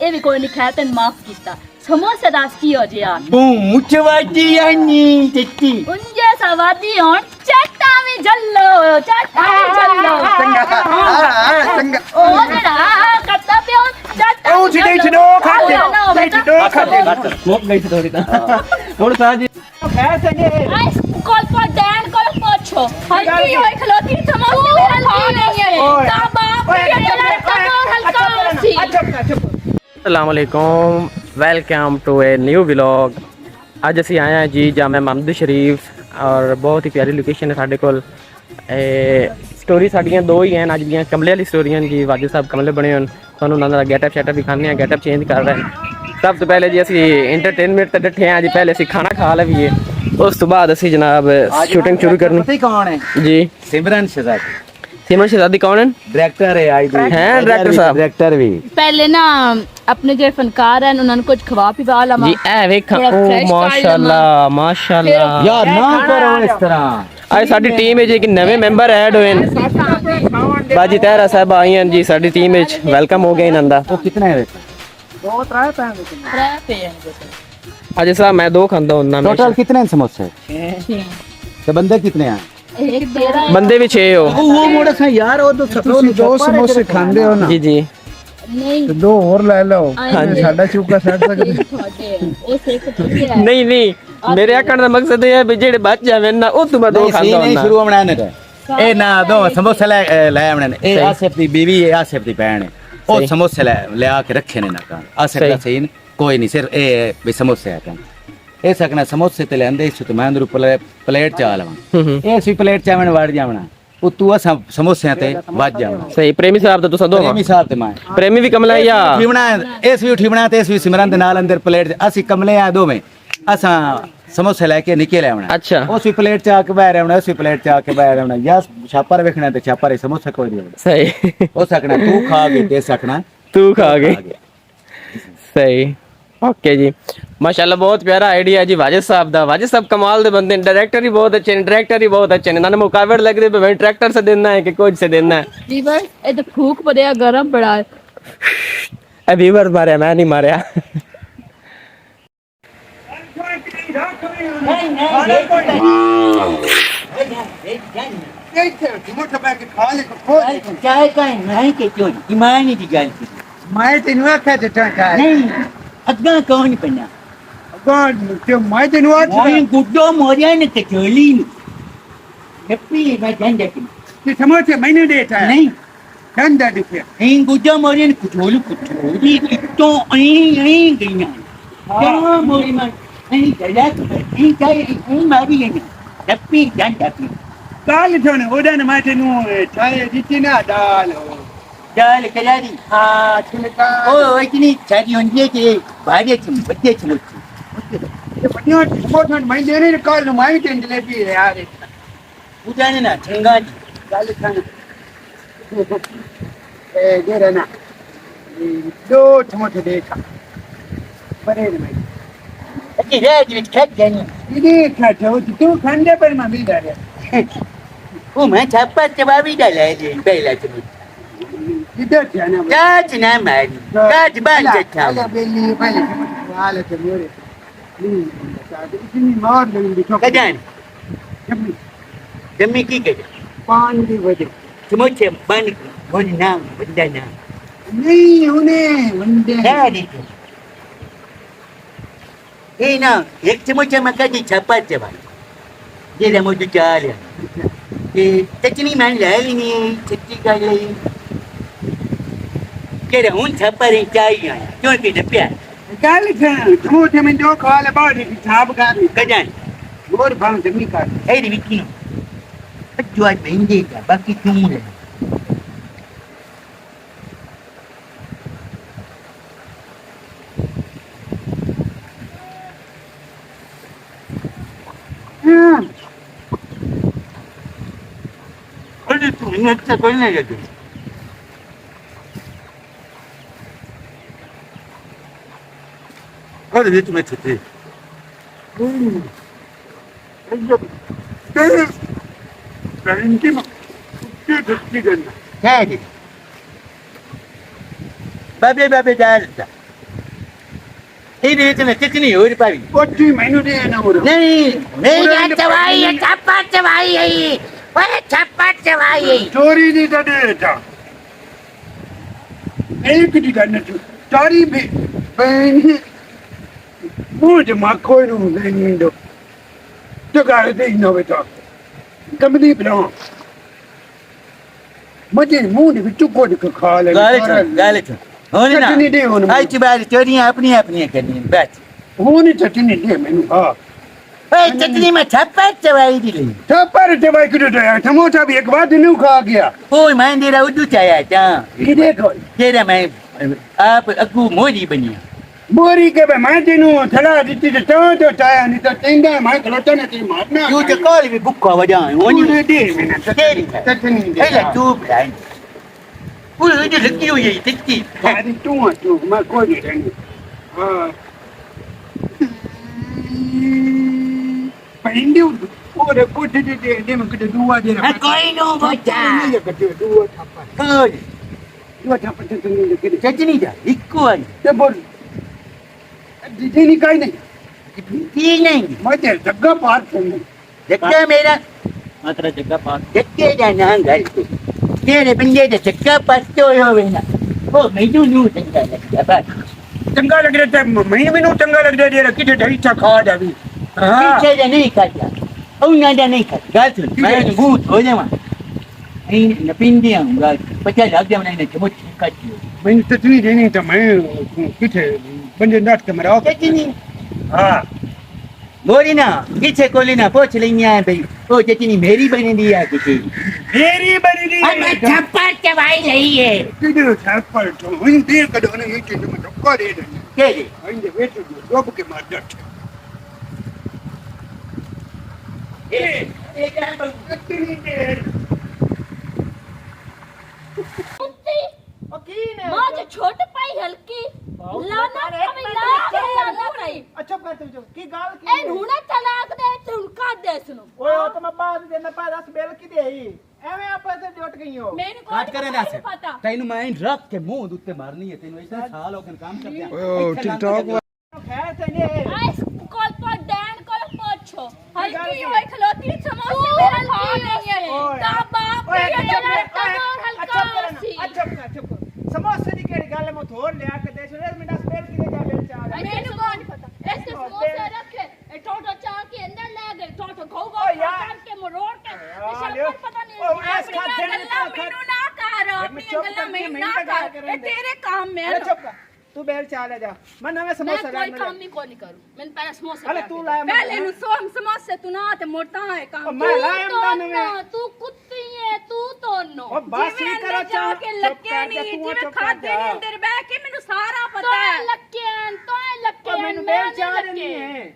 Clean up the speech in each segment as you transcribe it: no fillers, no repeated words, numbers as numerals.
ये भी कोई नहीं खैर तेन माफ किया समोसे दास की हो जी यार पूछवादी आनी चिट्टी उनजे सवादी हों चट्टा में जल्लो चट्टा में जल्लो संगा ओ जरा कत्ता पे हो चट्टा ओ छिड़े छिड़ो खाते छिड़ो खाते स्मोक गई थी थोड़ी थोड़ा सा जी कैसे ने आई कॉल पर डैन कॉल पूछो हल्की होए खलोती समोसे मेरा खा नहीं है ता बाप ये तेरा कमर हल्का सी अस्सलाम वालेकुम welcome to a new vlog अज असी आए हैं जी जामा मस्जिद शरीफ और बहुत ही प्यारी लोकेशन है साढ़े कोल स्टोरी साड़ियाँ दो ही हैं अज दियाँ कमले वाली स्टोरियां जी वाजिद साहब कमले बने हुए थोड़ा उन्होंने गैटअप शैटअप भी खाने गैटअप चेंज कर रहे हैं सब तो पहले जी असी इंटरटेनमेंट तो डटे हैं जी पहले असी खाना खा लवीए उस तो बाद असी जनाब शूटिंग शुरू करनी पता ही कौन है जी सिमरन शहजादी सिमरन शहजादी कौन है डायरेक्टर है आई हैं डायरेक्टर साहब डायरेक्टर भी पहले ना अपने जो फनकार हैं उन्होंने कुछ खवा पिवा ला जी ए वेख थोड़ा ओ fresh माशाल्लाह माशाल्लाह यार ना करो इस तरह आज साडी टीम में जी कि नवे मेंबर ऐड हुए हैं बाजी तहरा साहब आई हैं जी साडी टीम में वेलकम हो गए नंदा वो कितने है आज साहब मैं दो खांदा हूं टोटल कितने हैं समोसे तो बंदे कितने हैं एक तेरा बंदे भी 6 हो वो मोड़ा सा यार वो तो दो समोसे खांदे हो ना जी जी नहीं ਤੇ ਦੋ ਹੋਰ ਲੈ ਲਓ ਹਾਂਜੀ। ਸਾਡਾ ਚੂਕਾ ਛੱਡ ਸਕਦੇ ਉਹ ਸਿੱਖ ਤੁਸੀਂ ਹੈ नहीं नहीं मेरे आकड़ ਦਾ ਮਕਸਦ ਇਹ ਹੈ ਵੀ ਜਿਹੜੇ ਬਚ ਜਾਵੇ ਨਾ ਉਹ ਤੋਂ ਮੈਂ ਦੋ ਖਾਂਦਾ नहीं ਹूं शुरू बनाने थे ए ना दो समोसे ले ले हमने ए आसिफ दी बीवी है आसिफ दी बहन है ओ सही। समोसे ले आके रखे ने ना का आसिफ सही। का सीन कोई नहीं सिर्फ ए भी समोसे है kan ए सकना समोसे ते लेंदे इस तो मैं अंदर प्लेट चा लवा ए सी प्लेट चा मैंने वाड़ जावना ਉਹ ਤੂੰ ਅਸਾਂ ਸਮੋਸਿਆਂ ਤੇ ਵੱਜ ਜਾਣਾ सही प्रेमी साहब तो तुसा दो ਪ੍ਰੇਮੀ ਸਾਹਿਬ ਤੇ ਮੈਂ प्रेमी भी कमला या ਉਠੀਵਣਾ ਇਸ ਵੀ ਉਠੀਵਣਾ ਤੇ ਇਸ ਵੀ ਸਿਮਰਨ ਦੇ ਨਾਲ ਅੰਦਰ ਪਲੇਟ ਅਸੀਂ ਕਮਲੇ ਆ ਦੋਵੇਂ ਅਸਾਂ ਸਮੋਸੇ ਲੈ ਕੇ ਨਿਕਲੇ ਆਉਣਾ अच्छा ਉਸ ਵੀ ਪਲੇਟ ਚ ਆ ਕੇ ਬਾਹਰ ਆਉਣਾ ਉਸ ਵੀ ਪਲੇਟ ਚ ਆ ਕੇ ਬਾਹਰ ਆਉਣਾ ਜਾਂ ਛਾਪਰ ਵੇਖਣਾ ਤੇ ਛਾਪਰ ਹੀ ਸਮੋਸਾ ਕੋਈ ਨਹੀਂ सही ਹੋ ਸਕਣਾ ਤੂੰ ਖਾ ਕੇ ਤੇ ਸਕਣਾ तू खा गई सही ओके जी माशाल्लाह बहुत प्यारा आइडिया जी वाजिद साहब दा वाजिद साहब कमाल दे बंदे डायरेक्टर ही बहुत अच्छे डायरेक्टर ही बहुत अच्छे ना मुकाबले लग रहे भाई ट्रैक्टर से देना है कि कुछ से देना है जी बस ये तो भूख बढ़िया गरम पड़ा है अभी बार मारे मैं नहीं मारे ਚਾਹ ਕਾਇ ਨਹੀਂ ਕਿ ਕਿਉਂ ਇਮਾਨੀ ਦੀ ਗੱਲ ਸੀ ਮੈਂ ਤੈਨੂੰ ਆਖਿਆ ਤੇ ਟਾਂਕਾ ਨਹੀਂ ਅੱਗਾ ਕੌਣ ਪੈਣਾ ਗੋਡ ਤੇ ਮੈਂ ਤੈਨੂੰ ਆਖਿਆ ਮੋਇਨ ਗੁੱਡੋ ਮੋਰਿਆ ਨੇ ਕਚੋਲੀ ਨੂੰ ਹੈਪੀ ਮੈਂ ਜਾਂਦਾ ਕਿ ਕਿ ਸਮੋਸੇ ਮੈਨੂੰ ਦੇਤਾ ਨਹੀਂ ਠੰਡਾ ਦਿੱਤੇ ਇਹ ਗੁੱਡੋ ਮੋਰਿਆ ਨੇ ਕਚੋਲੀ ਤੋਂ ਐਂ ਗਈਆਂ ਕਿਉਂ ਮੋਰੀ ਮੈਂ ਨਹੀਂ ਜਲਾ ਇਹ ਚਾਹੀ ਇਹ ਮਾਰੀ ਹੈ ਹੈਪੀ ਜਾਂਦਾ ਕਿ ਕਾਲ ਥੋਨੇ ਉਹਦਾ ਨਾ ਮੈਂ ਤੈਨੂੰ ਛਾਏ ਦਿੱਤੀ ਨਾ ਦਾਲ ਦਾਲ ਕਲਾਰੀ ਹਾਂ ਛਿਲਕਾ ਉਹ ਇਤਨੀ ਸਾਰੀ ਹੁੰਦੀ ਹੈ ਕਿ ਭਾਰੇ ਚ ਬੱਚੇ ਚ ਮੁੱਕੀ ਇਹ ਪਟਿਆ ਸਮੋਸੇ ਮੈਂ ਦੇਣੇ ਨੇ ਕਾਲ ਨੂੰ ਮੈਂ ਵੀ ਤੈਨੂੰ ਜਲੇਬੀ ਯਾਰ ਉਦਾਨੇ ਨਾ ਚੰਗਾ ਗੱਲ ਖਾਣ ਇਹ ਜਿਹੜਾ ਨਾ ਦੋ ਸਮੋਸੇ ਦੇ ਖਾ ਪਰੇ ਨੇ ਮੈਂ ਅੱਗੇ ਰਹਿ ਜੀ ਖੱਟ ਜਾਨੀ ਇਹਦੇ ਖਾਟੋ ਤੂੰ ਖਾਂਦੇ ਪਰ ਮੈਂ ਵੀ ਡਰਿਆ ਉਹ ਮੈਂ ਛਾਪਾ ਚਬਾਵੀ ਦਾ ਲੈ ਜੇ ਪਹਿਲਾ ਚ ਕਿੱਧਰ ਜਾਣਾ ਮੈਂ ਕਾਜ ਨਾ ਮਾਰੀ ਕਾਜ ਬਾਲ Chattha ala belli pale wala temore ni sabe itni maar lein dikho ਕਜਾਨ ਜੰਮੀ ਕੀ ਕਜ पान की वजह ਸਮੋਚੇ ਬਣ ਬਣ ਨਾਮ ਬੰਦਾ ਨਾਮ नहीं उन्हें वंदे ਡੈਡੀ ਇਹ ਨਾ ਇੱਕ ਸਮੋਚੇ ਮੱਕਾ ਦੀ ਛਾਪਾ ਚਬਾ ਜਿਹੜਾ ਮੋਦੂ ਚਾਲਿਆ ਇਹ ਤਚਨੀ ਮੈਂ ਲੈ ਲੈਣੀ ਸੱਚੀ ਗੱਲ ਹੈ ਕਿਹੜਾ ਹੁਣ ਛਾਪਾ ਰੇ ਚਾਹੀਆ ਕਿਉਂ ਕਿ ਡੱਪਿਆ कल समोसे में दो खा ले बाहर हिसाब कर ਕਜਾਨ और भांग जमी कर ਇਹਦੀ ਵਿੱਕੀ ਅੱਜੂ ਅੱਜ ਬੈਂਦੇ ਦਾ ਬਾਕੀ ਤੂੰ ਲੈ ਅਰੇ ਤੂੰ ਇਹਨਾਂ ਤੇ ਕੋਈ ਨਹੀਂ ਲੱਗੇ ਅਰੇ ਵੀ ਤੂੰ ਮੈਂ ਛੁੱਟੀ गारंटी में कुछ धक्की करना Hadi. Babe babe derdi. ਇਹਦੇ ਵਿੱਚ ਨਾ ਚਟਨੀ ਹੋਰ ਪਾਵੀ ਕੋਠੀ ਮੈਨੂੰ ਦੇ ਨਾ ਹੋਰ ਨਹੀਂ ਮੇਰਾ ਚਵਾਈ ਹੈ ਛਾਪਾ ਚਵਾਈ ਹੈ ਓਏ ਛਾਪਾ ਚਵਾਈ ਹੈ ਚੋਰੀ ਦੀ ਤਾਂ ਦੇ ਤਾ ਇੱਕ ਦੀ ਗੱਲ ਨਾ ਚਾਰੀ ਵੀ ਬੈਨ ਮੂੰਹ ਮਾਖੋ ਨੂੰ ਲੈਣੀ ਦੋ ਜਗਾੜ ਦੇ ਨਾ ਬੇਟਾ ਕਮਦੀ ਬਣਾ ਮਜੇ ਮੂੰਹ ਦੇ ਵਿੱਚ ਕੋਡ ਖਾ ਲੈ ਗੱਲ ਹੁਣ ਨਾ ਚਟਨੀ ਦੇ ਹੁਣ ਆਈ ਚਬਾਰੀ ਚੋਰੀਆਂ ਆਪਣੀਆਂ ਕਰਨੀਆਂ ਬਸ ਹੁਣ ਚਟਨੀ ਦੇ ਮੈਨੂੰ ਹਾਂ ਓਏ ਚਟਨੀ ਮੈਂ ਛਾਪਾ ਚਵਾਈ ਦੀ ਲਈ ਤਾਂ ਪਰ ਜਵਾਈ ਕਿਉਂ ਦਇਆ ਸਮੋਸਾ ਵੀ ਇੱਕ ਵਾਰ ਨੂੰ ਖਾ ਗਿਆ ਓਏ ਮੈਂ ਦੇਰਾ ਉਦੂ ਚਾਇਆ ਤਾਂ ਕਿਦੇ ਕੋਲ ਤੇਰਾ ਮੈਂ ਆਪ ਅਗੂ ਮੋਰੀ ਬਣਿਆ ਮੋਰੀ ਕੇ ਮੈਂ ਤੈਨੂੰ ਥੜਾ ਦਿੱਤੀ ਤੇ ਤੋਂ ਚਾਇਆ ਨਹੀਂ ਤਾਂ ਤੈਨੂੰ ਮੈਂ ਖਲੋਤਾ ਨਾ ਤੇ ਮਾਰਨਾ ਤੂੰ ਤੇ ਕੋਲ ਵੀ ਬੁੱਕਾ ਵਜਾਂ ਉਹਨੇ ਦੇ ਮੈਨੂੰ ਤੇਰੀ ਚਟਨੀ ਦੇ ਇਹ ਲੈ ਤੂੰ ਬਲਾਈ ਉਹ ਇਹ ਲੱਗੀ ਹੋਈ ਹੈ ਤਿੱਕੀ ਆਦੀ ਤੂੰ ਮੈਂ ਕੋਈ ਨਹੀਂ ਰਹਿੰਦੀ ਹਾਂ ਪੈਂਦੇ ਉਹਦੇ ਕੋਠੇ ਦੇ ਮੈਂ ਕਿਤੇ ਦੂਆ ਦੇ ਆ ਕੋਈ ਨੂੰ ਬਚਾ ਨਹੀਂ ਕਿਤੇ ਦੂਆ ਥਾਪਾ ਕੋਈ ਦੂਆ ਥਾਪਾ ਤੇ ਤੂੰ ਕਿਤੇ ਚਟਨੀ ਦਾ ਇੱਕੋ ਵਾਲੀ ਤੇ ਬੋਲ ਦੀਦੀ ਨਹੀਂ ਕਾਈ ਨਹੀਂ ਕੀ ਨਹੀਂ ਮੈਂ ਤੇ ਜੱਗਾ ਪਾਰ ਕਰਨੀ ਜੱਗਾ ਮੇਰਾ ਮਾਤਰਾ ਜੱਗਾ ਪਾਸ ਜੱਗੇ ਦਾ ਨਾਂ ਗੱਲ ਤੇਰੇ ਬੰਦੇ ਦੇ ਜੱਗਾ ਪਾਸ ਹੋਵੇ ਨਾ ਉਹ ਮੈਨੂੰ ਨੂੰ ਚੰਗਾ ਲੱਗਦਾ ਬਸ ਚੰਗਾ ਲੱਗ ਰਿਹਾ ਤੇ ਮੈਨੂੰ ਚੰਗਾ ਲੱਗ ਰਿਹਾ ਜੇ ਕਿਤੇ ਢਾਈ ਚਾ ਖਾ ਜਾਵੀ ਹਾਂ ਪੀਛੇ ਦਾ ਨਹੀਂ ਕਰਦਾ ਉਹਨਾਂ ਦਾ ਨਹੀਂ ਕਰਦਾ ਗੱਲ ਸੁਣ ਮੈਂ ਮੂੰਹ ਹੋ ਜਾਵਾਂ ਇਹ ਨਪਿੰਦੀ ਆਉਂਗਾ ਪਤਾ ਲੱਗ ਜਾਣਾ ਇਹਨੇ ਚਮਚ ਕੱਟੀ ਮੈਨੂੰ ਚਟਨੀ ਦੇਣੀ ਤਾਂ ਮੈਂ ਕਿਥੇ ਬੰਦੇ ਨਾਟ ਕੇ ਮਰਾਓ ਚਟਨੀ ਹਾਂ बोली ना पीछे कोली ना पूछ लेंगे भाई वो चटनी मेरी बनी दी है किसी ਮੇਰੀ ਬਣੀ ਦੀ मैं छप्पर चबाई नहीं है ਕਿਹਦੇ ਛਾਪੜ ਤੋਂ ਹੁਣ ਦੇਰ ਕਦੋਂ ਨੇ ਇਹ ਚੀਜ਼ ਮੈਂ ਧੱਕਾ ਦੇ ਦੇਣੀ के रे ਇਹਦੇ ਵਿੱਚ ਡੁੱਬ ਕੇ ਮਾਰ ਦਿੱਤ ये क्या ਚਟਨੀ ਦੇ कुत्ती मां जो छोट पाई हल्की लाना कभी ला के आना नहीं ਅੱਛਾ ਕਰ ਤੂੰ ਕੀ ਗੱਲ एन हुना तलाक दे ते उनका दे सुनो ਓਏ ਉਹ ਤਾਂ ਮੈਂ ਬਾਅਦ ਦੇ ਨਾ ਪਾ ਦੱਸ ਬਿੱਲ ਕੀ ਦੇਈ ਐਵੇਂ ਆਪਾਂ ਤੇ ਡੁੱਟ ਗਈ ਹੋ मैंने को काट करे ना से पता तैनू मैं रख के मुंह उत्ते मारनी है तैनू ऐसा साल हो गए काम कर दिया ओ टिकटॉक ਖੈਰ ਤੇ ਨਹੀਂ आइस कॉल पर डैन कॉल पूछो हल्की होए खलोती समोसे में हल्की नहीं है ता बाप ये जरा तमोर हल्का सी ਚੁੱਪ ਸਮੋਸੇ ਦੀ ਕਿਹੜੀ ਗੱਲ ਮੈਂ ਥੋੜ ਲਿਆ ਕੇ ਦੇ ਸੁਣੇ ਮੈਂ ਦੱਸ ਬਿੱਲ ਕਿਹਦੇ ਜਾ ਬਿੱਲ ਚਾਹ मैंने को नहीं पता ऐसे समोसे रखे ए टोटो चाह के अंदर ले गए टोटो घो घो ओ यार। काट के मरोड़ के यार, सब पता नहीं ओ ऐस अपनी खाते में गल्ला तो मेनू ना कर अपनी चुप गल्ला कर, में मैं ना तो गाल कर कर ए तेरे काम में ਅਰੇ ਚੁੱਪ ਕਰ ਤੂੰ ਬਿੱਲ ਚਾਹ ਲੈ ਜਾ ਮੈਂ ਨਵੇਂ मैं ਸਮੋਸੇ कोई ਲੈ काम नहीं को नहीं करूं मैंने पहले समोसे अरे ला तू के लाया दे। मैं- पहले नु सोम समोसे तू ना ते मोटा है ओ काम मैं तू लाया तो मैं ना तू कुत्ती है तू तो नो ओ बस ही करा जा चाह, के चुप लगे कर जा, नहीं तू जिवे चुप कर खाते जा। नहीं अंदर बैठ के मैनू सारा पता है लगे तो लगे ਮੈਨੂੰ ਬਿੱਲ ਚਾਹ ਦੇਣੀ ਹੈ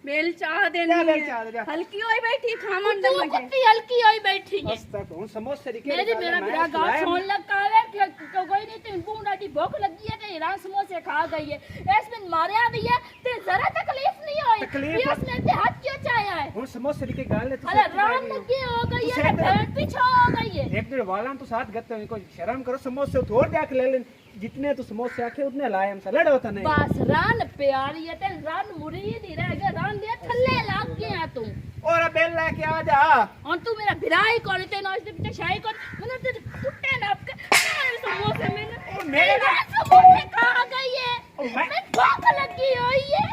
बेल चाह जा देनी बेल है। चाह दे जा। हल्की होई बैठी खामन दे मगे कुत्ती हल्की होई बैठी है बस तक हूं समोसे दी मेरी मेरा मेरा गाँव सोन लगा है कि कोई नहीं तेन बूंदा दी भूख लगी है ते रात समोसे खा गई है इसमें मारया भी है ते जरा तकलीफ नहीं हुई तकलीफ- ये उसने ते हाथ क्यों चाया है हूं समोसे दी गाल है अरे राम लगी हो गई है ते पेट पीछे हो गई है एक दिन वाला तो साथ गते हैं इनको शर्म करो समोसे थोड़ दे के ले ले जितने तू समोसे आखे उतने लाए हम से लड़ो तो नहीं बस रान प्यारी है ते रान मुरीद ही रह गया रान दे थल्ले लाग गया तू और बिल लेके आ जा और तू मेरा भिराई कर ते नौज दे पीछे शाही कर मैंने ते कुत्ते नाप के समोसे मैंने मेरे समोसे खा गई है मैं भूख लगी हुई है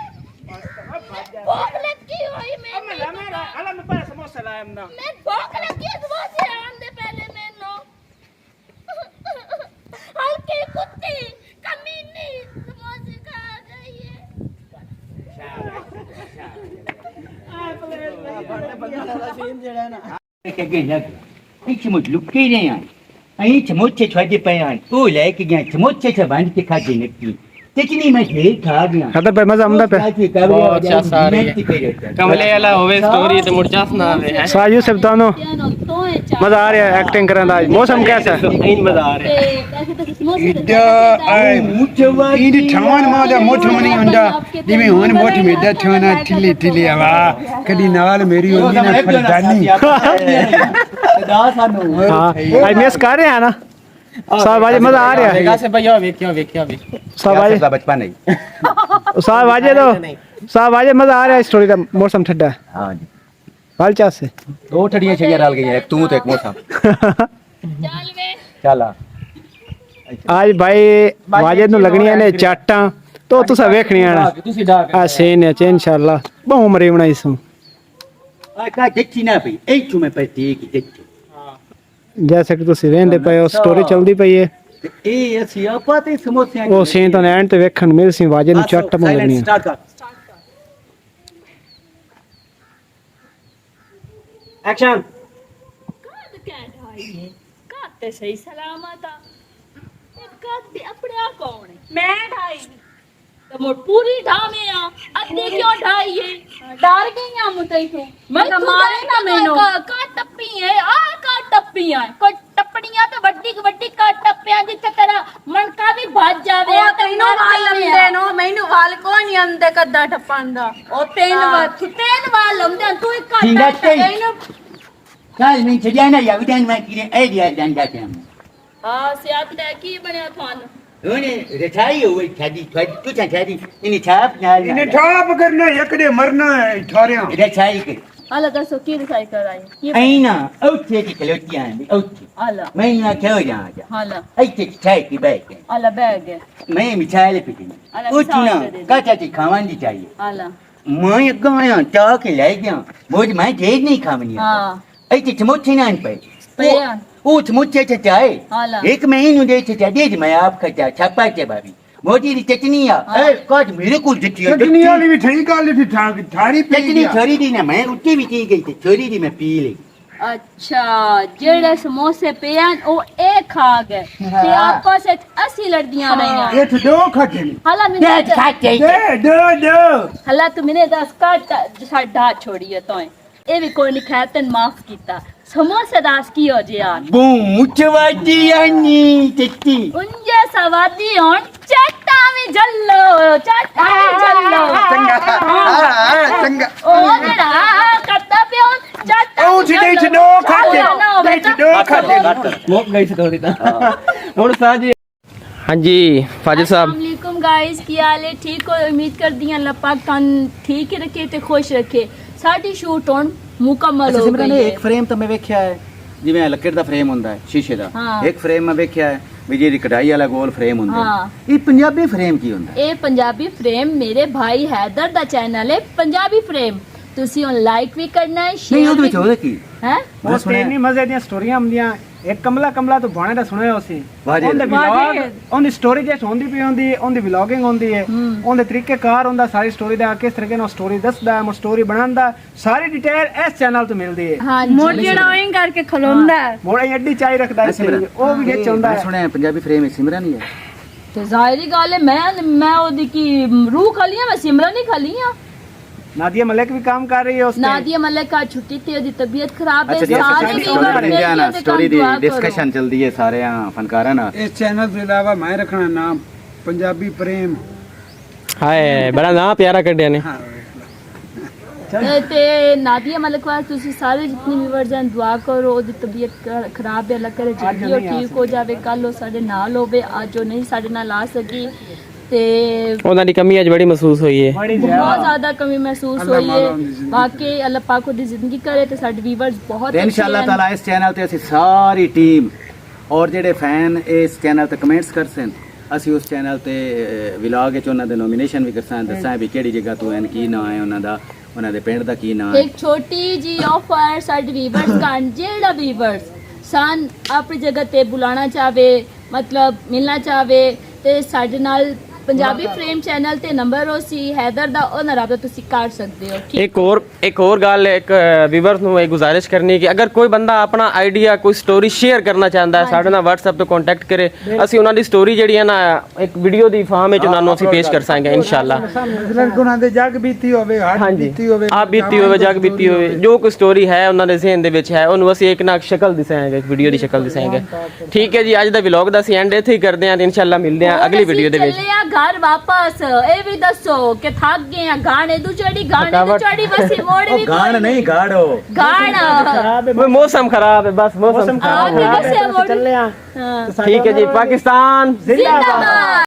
भूख लगी हुई अब मैं मैं लमे अला मैं पर समोसे लाए हम ना मैं भूख लगी है समोसे आन दे पहले मैंने हल्की कुत्ती कमीनी समोसे खा गई है के गए लग एक चमच लुके नहीं आए अहीं चमोचे छवाजे पे आए ओ लेके गया चमोचे से बांध के खा देने की चटनी में ढेर खा गया खतर पे मजा आमदा पे बहुत कमले वाला होवे स्टोरी ते मुरचास ना आवे है सा यूसुफ तानो मजा आ रहा है एक्टिंग करने आज मौसम कैसा है इन मजा आ रहा है इदा आई इंदी ठावन मादा मोठ मनी हुंदा जिवें हुन मोठ मेदा ठवना ठिल्ली ठिल्ली हवा कदी नाल मेरी होंदी ना फलदानी हां आज मिस कर रहे हैं ना सब आज मजा आ रहा है से भैया वेख्यो सब आज बचपन नहीं साहब वाजे दो साहब वाजे मजा आ रहा है स्टोरी का मौसम ठंडा है हाँ जी हाल चाल से दो ठड़ियां छड़ियां रल गई एक तू ते एक मौसम ਚੱਲ ਵੇ चल आ आज भाई वाजे नु लगनियां ने चाटां तो तुसा वेखनियां ना ਤੁਸੀਂ ਡਾਕ आ सेन है इंशाल्लाह बहु मरी बनाई सू ਆ ਕਾ ਦੇਖੀ ਨਾ ਪਈ ਇਹ ਚੁ ਮੈਂ ਪਈ ਕੀ ਦੇਖੀ जैसे कि तुसी वेंदे पए हो स्टोरी चलदी पई है ਤੇ ਇਹ ਅਸੀਂ ਆਪਾਂ ਤੇ ਸਮੋਸਿਆਂ वो सीन तो एंड ते वेखण मिल सी वाजे नु चाटा मुंह लगनियां स्टार्ट कर एक्शन ਕਾਦ ਕਹਿ ਢਾਈਏ ਕਾਦ ਤੇ ਸਹੀ ਸਲਾਮਤ ਆ ਇਹ ਕਾਦ ਤੇ ਆਪਣੇ ਆ ਕੌਣ ਹੈ ਮੈਂ ਢਾਈ ਤੇ ਮੋੜ ਪੂਰੀ ਢਾਵੇਂ ਆ ਅੱਧੇ ਕਿਉਂ ਢਾਈਏ ਡਰ ਗਈਆਂ ਮੁੱਤੇ ਤੋਂ ਮੈਂ ਮਾਰੇ ਨਾ ਮੈਨੂੰ ਕਾ ਟੱਪੀ ਹੈ ਆ ਕਾ ਟੱਪੀਆਂ ਕੋਈ ਟੱਪੜੀਆਂ ਤੇ ਵੱਡੀ ਵੱਡੀ ਕਾ ਟੱਪਿਆਂ ਜਿੱਥੇ ਤੇਰਾ ਮਣਕਾ ਵੀ ਭੱਜ ਜਾਵੇ ਉਹ ਤੈਨੂੰ ਵਾਲ ਲੰਦੇ ਨੋ ਮੈਨੂੰ ਵਾਲ ਕੋਈ ਨਹੀਂ ਆਉਂਦੇ ਕੱਦਾ ਟੱਪਣ ਦਾ ਉਹ ਤਿੰਨ ਵਾਰ ਲੰਮਦੇ ਤੂੰ ਇੱਕ ਠੀਕ ਹੈ, ਘੱਟ ਇਹਨੂੰ ਚੱਲ ਮੈਂ ਛੱਡਿਆ ਨਾ ਯਾ ਵਿਦਨ ਮੈਂ ਕਿਰੇ ਇਹ ਦਿਆ ਦੰਦਾ ਤੇ ਹਾਂ ਸਿਆਤ ਲੈ ਕੀ ਬਣਿਆ ਤੁਹਾਨੂੰ ਉਹਨੇ ਰਛਾਈ ਹੋਈ ਛੱਡੀ ਤੂੰ ਛੱਡੀ ਇਹਨੇ ਛਾਪ ਨਾਲ ਇਹਨੇ ਠਾਪ ਕਰਨਾ ਇੱਕ ਦੇ ਮਰਨਾ ਹੈ ਠਾਰਿਆਂ ਰਛਾਈ ਕਰ ਹਾਲਾ ਦੱਸੋ ਕੀ ਰਸਾਈ ਕਰਾਈ ਕੀ ਐਨਾ ਉੱਥੇ ਦੀ ਖਲੋਤੀਆਂ ਨੇ ਉੱਥੇ ਹਾਲਾ ਮੈਂ ਨਾ ਕਿਉਂ ਜਾ ਹਾਲਾ ਇੱਥੇ ਛਾਈ ਕੀ ਬੈਠ ਹਾਲਾ ਬੈਗ ਹੈ ਮੈਂ ਮਿਠਾਈ ਪੀਣੀ ਉੱਥੇ ਨਾ ਕਾਚਾ ਦੀ ਖਾਵਾਂ ਦੀ ਚਾਹੀਏ ਹਾਲਾ ਮੈਂ ਅੱਗਾ ਆਇਆ ਚਾਹ ਕੇ ਲੈ ਗਿਆ ਬੋਝ ਮੈਂ ਢੇਰ ਨਹੀਂ ਖਾਵਣੀ ਹਾਂ ਇੱਥੇ ਸਮੋਸੇ ਨਾ ਪਏ ਪਿਆ ਉਹ ਸਮੋਸੇ ਚ ਚਾਹੇ ਹਾਲਾ ਇੱਕ ਮਹੀਨੇ ਦੇ ਚ ਚਾਹੇ ਮੈਂ ਆਪ ਖਾ ਛਾਪਾ ਕੇ ਬਾਬੀ ਮੋਦੀ ਦੀ ਚਟਨੀ ਆ ਇਹ ਕਾਜ ਮੇਰੇ ਕੋਲ ਦਿੱਤੀ ਆ ਚਟਨੀ ਵਾਲੀ ਵੀ ਠੀਕ ਗੱਲ ਸੀ ਠਾਰੀ ਪੀ ਚਟਨੀ ਛੋਰੀ ਦੀ ਨਾ ਮੈਂ ਉੱਤੇ ਵੀ ਕੀ ਗਈ ਤੇ ਛੋਰੀ ਦੀ ਮੈਂ ਪੀ ਲਈ ਅੱਛਾ ਜਿਹੜੇ ਸਮੋਸੇ ਪਿਆ ਉਹ ਇਹ ਖਾ ਗਏ ਤੇ ਆਪਸ ਵਿੱਚ ਅਸੀਂ ਲੜਦੀਆਂ ਰਹੀਆਂ ਇਹ ਤੇ ਦੋ ਖਾਤੇ ਨੇ ਹਾਲਾ ਦੇ ਮੈਨੂੰ ਖਾਤੇ ਦੇ ਦੋ ਹਾਲਾ ਤੂੰ ਮੈਨੇ ਦੱਸ ਕੱਟ ਸਾਡਾ ਛੋੜੀਏ ਤੋਏ ਇਹ ਵੀ ਕੋਈ ਨਹੀਂ ਖਾਇਆ ਤੈਨੂੰ ਮਾਫ ਕੀਤਾ ਸਮੋਸੇ ਦੱਸ ਕੀ ਹੋ ਜੇ ਯਾਰ ਬੂਚਵਾਦੀ ਆਨੀ ਚਿੱਟੀ ਉਂਝੇ ਸਵਾਦੀ ਹੋਣ ਚਾਟਾ ਵੀ ਜੱਲੋ ਚਾਟਾ ਵੀ ਜੱਲੋ ਚੰਗਾ ਚੰਗਾ ਉਹ ਜਿਹੜਾ ਕੱਟਾ ਪਿਓ ਚਾਟਾ ਉਹ ਜਿਹਦੇ ਚ ਦੋ ਖਾਤੇ ਦੇ ਚ ਦੋ ਖਾਤੇ मुक गई थी थोड़ी ता और साजी हाँ जी फाजिल साहब अस्सलामुअलैकुम गाइस की हाल है ठीक हो उम्मीद कर दी अल्लाह पाक तन ठीक रखे ते खुश रखे साडी शूट होन मुकम्मल हो गई है ਇੱਕ ਫਰੇਮ ਤਾਂ ਮੈਂ ਵੇਖਿਆ ਹੈ ਜਿਵੇਂ ਲੱਕੜ ਦਾ ਫਰੇਮ ਹੁੰਦਾ ਹੈ ਸ਼ੀਸ਼ੇ ਦਾ ਹਾਂ। ਇੱਕ ਫਰੇਮ ਮੈਂ ਵੇਖਿਆ ਹੈ ਵੀ ਜਿਹੜੀ ਕਢਾਈ ਵਾਲਾ ਗੋਲ ਫਰੇਮ ਹੁੰਦਾ ਹਾਂ। ਹੈ ਇਹ ਪੰਜਾਬੀ ਫਰੇਮ ਕੀ ਹੁੰਦਾ ਹੈ ਇਹ ਪੰਜਾਬੀ ਫਰੇਮ ਮੇਰੇ ਭਾਈ हैदर ਦਾ ਚੈਨਲ ਹੈ ਪੰਜਾਬੀ ਫਰੇਮ ਤੁਸੀਂ ਉਹ ਲਾਈਕ ਵੀ ਕਰਨਾ ਹੈ ਨਹੀਂ ਸ਼ੇਅਰ ਉਹਦੇ ਵਿੱਚ ਉਹਦਾ ਕੀ ਹੈ वो तेनी मजे दी स्टोरियां ਹੁੰਦੀਆਂ ਇੱਕ ਕਮਲਾ तो ਬਾਣੇ ਦਾ ਸੁਣਿਆ ਉਸੇ ਵਾਜੇ ਉਹਦੇ ਵਲੌਗ ਉਹਦੀ ਸਟੋਰੀ ਜੇ ਹੁੰਦੀ ਪਈ ਹੁੰਦੀ ਉਹਦੀ ਵਲੌਗਿੰਗ ਹੁੰਦੀ ਹੈ ਉਹਦੇ ਤਰੀਕੇਕਾਰ ਹੁੰਦਾ ਸਾਰੀ ਸਟੋਰੀ ਦਾ ਕਿਸ ਤਰੀਕੇ ਨਾਲ ਸਟੋਰੀ ਦੱਸਦਾ ਹੈ ਸਟੋਰੀ ਬਣਾਉਂਦਾ ਸਾਰੀ ਡਿਟੇਲ ਇਸ ਚੈਨਲ ਤੋਂ ਮਿਲਦੀ ਹੈ ਹਾਂ ਮੋੜ ਜਿਹੜਾ ਉਹੀ ਕਰਕੇ ਖਲੋਂਦਾ ਮੋੜਾ ਐਡੀ ਚਾਈ ਰੱਖਦਾ ਹੈ ਉਹ ਵੀ ਵਿੱਚ ਹੁੰਦਾ ਮੈਂ ਹੈ ਸੁਣਿਆ ਪੰਜਾਬੀ ਫਰੇਮ ਵਿੱਚ ਸਿਮਰਨ ਹੀ ਹੈ ਤੇ ਜ਼ਾਹਿਰੀ ਗੱਲ ਹੈ ਮੈਂ ਉਹਦੀ ਕੀ ਰੂਹ ਖਾਲੀ ਆ ਮੈਂ ਸਿਮਰਨ ਹੀ ਖਾਲੀ ਆ नादिया मलिक भी काम कर रही है उसमें नादिया मलिक का छुट्टी थी ਉਹਦੀ ਤਬੀਅਤ ਖਰਾਬ ਹੈ ਅੱਛਾ ਸਾਰੇ ਜੀ ਵੀਵਰ ਸਟੋਰੀ ਨੇ ਨਾ ਸਟੋਰੀ ਦੀ ਡਿਸਕਸ਼ਨ ਚੱਲਦੀ ਹੈ ਸਾਰੇ ਫਨਕਾਰਾਂ ਨਾਲ ਇਸ ਚੈਨਲ ਤੋਂ ਇਲਾਵਾ ਮੈਂ ਰੱਖਣਾ ਨਾਮ ਪੰਜਾਬੀ ਪ੍ਰੇਮ हाय बड़ा ना प्यारा कर दिया ने ਤੇ ਨਾਦੀਆ ਮਲਿਕ ਵਾਸਤੇ ਤੁਸੀਂ ਸਾਰੇ ਜਿੰਨੇ ਵੀਵਰਸ ਹਨ ਦੁਆ ਕਰੋ ਉਹਦੀ ਤਬੀਅਤ ਖਰਾਬ ਹੈ ਅੱਲਾਹ ਕਰੇ ਜਲਦੀ ਉਹ ਠੀਕ ਹੋ ਜਾਵੇ ਕੱਲ ਉਹ ਸਾਡੇ ਨਾਲ ਹੋਵੇ ਅੱਜ ਉਹ ਨਹੀਂ ਸਾਡੇ ਨਾਲ ਆ ਸਕੀ ਤੇ ਉਹਨਾਂ ਦੀ ਕਮੀ ਅੱਜ ਬੜੀ ਮਹਿਸੂਸ ਹੋਈ ਹੈ ਬਹੁਤ ਜ਼ਿਆਦਾ ਕਮੀ ਮਹਿਸੂਸ ਹੋਈ ਹੈ ਬਾਕੀ ਅੱਲਾਹ ਪਾਕ ਉਹਦੀ ਜ਼ਿੰਦਗੀ ਕਰੇ ਤੇ ਸਾਡੇ ਵੀਵਰਸ ਬਹੁਤ ਤੇ ਇਨਸ਼ਾਅੱਲਾ ਤਾਲਾ ਇਸ ਚੈਨਲ ਤੇ ਅਸੀਂ ਸਾਰੀ ਟੀਮ ਔਰ ਜਿਹੜੇ ਫੈਨ ਇਸ ਚੈਨਲ ਤੇ ਕਮੈਂਟਸ ਕਰਸਨ ਅਸੀਂ ਉਸ ਚੈਨਲ ਤੇ ਵਲੌਗ ਵਿੱਚ ਉਹਨਾਂ ਦੇ ਨੋਮੀਨੇਸ਼ਨ ਵੀ ਕਰਸਾਂ ਦੱਸਾਂ ਵੀ ਕਿਹੜੀ ਜਗ੍ਹਾ ਤੋਂ ਹਨ ਕੀ ਨਾਂ ਹੈ ਉਹਨਾਂ ਦੇ ਪਿੰਡ ਦਾ ਕੀ ਨਾਂ ਹੈ ਇੱਕ ਛੋਟੀ ਜੀ ਆਫਰ ਸਾਡੇ ਵੀਵਰਸ ਕਾਨ ਜਿਹੜਾ ਵੀਵਰਸ ਸਾਨ ਆਪਣੀ ਜਗ੍ਹਾ ਤੇ ਬੁਲਾਣਾ ਚਾਹਵੇ ਮਤਲਬ ਮਿਲਣਾ ਚਾਹਵੇ ਤੇ ਸਾਡੇ ਨਾਲ ਪੰਜਾਬੀ ਫਰੇਮ ਚੈਨਲ ਤੇ ਨੰਬਰ ਹੋ ਸੀ ਹੈਦਰ ਦਾ ਉਹ ਨਾਲ ਰਾਬਤਾ ਤੁਸੀਂ ਕਰ ਸਕਦੇ ਹੋ एक और गल एक व्यूअर्स ਨੂੰ ਇਹ ਗੁਜ਼ਾਰਿਸ਼ ਕਰਨੀ ਕਿ ਅਗਰ ਕੋਈ ਬੰਦਾ ਆਪਣਾ ਆਈਡੀਆ ਕੋਈ ਸਟੋਰੀ ਸ਼ੇਅਰ ਕਰਨਾ ਚਾਹੁੰਦਾ ਹੈ ਸਾਡੇ ਨਾਲ WhatsApp ਤੇ ਕੰਟੈਕਟ ਕਰੇ ਅਸੀਂ ਉਹਨਾਂ ਦੀ ਸਟੋਰੀ ਜਿਹੜੀ ਹੈ ਨਾ ਇੱਕ ਵੀਡੀਓ ਦੀ ਫਾਰਮ ਵਿੱਚ ਉਹਨਾਂ ਨੂੰ ਅਸੀਂ ਪੇਸ਼ ਕਰ ਸਾਂਗੇ ਇਨਸ਼ਾਅੱਲਾ ਗੁਨਾਂ ਦੇ ਜੱਗ ਬੀਤੀ ਹੋਵੇ ਹੱਡ ਬੀਤੀ ਹੋਵੇ ਆਪ ਬੀਤੀ ਹੋਵੇ ਜਗ ਬੀਤੀ ਹੋਵੇ ਜੋ ਕੋਈ ਸਟੋਰੀ ਹੈ ਉਹਨਾਂ ਦੇ ਜ਼ਿਹਨ ਦੇ ਵਿੱਚ ਹੈ ਉਹਨੂੰ ਅਸੀਂ ਇੱਕ ਨਾ ਸ਼ਕਲ ਦਿਖਾਵਾਂਗੇ ਵੀਡੀਓ ਦੀ ਸ਼ਕਲ ਦਿਖਾਵਾਂਗੇ ਠੀਕ ਹੈ ਜੀ ਅੱਜ ਦਾ ਵਲੌਗ ਦਾ ਅਸੀਂ ਐਂਡ ਇੱਥੇ ਹੀ ਕਰਦੇ ਹਾਂ ਤੇ ਇਨਸ਼ਾਅੱਲਾ ਮਿਲਦੇ ਹਾਂ ਅਗਲੀ ਵੀਡੀਓ ਦੇ ਵਿੱਚ ਘਰ ਵਾਪਸ ਇਹ ਵੀ ਦੱਸੋ ਕਿ ਥੱਕ ਗਏ ਆ ਗਾਣੇ ਦੂ ਚੜੀ ਬਸੀ ਮੋੜੀ ਵੀ ਗਾਣ ਨਹੀਂ ਗਾੜੋ ਗਾਣਾ मौसम खराब है बस मौसम खराब है ਆਹ चल रहे हैं ਹਾਂ ठीक है जी पाकिस्तान ਜ਼ਿੰਦਾਬਾਦ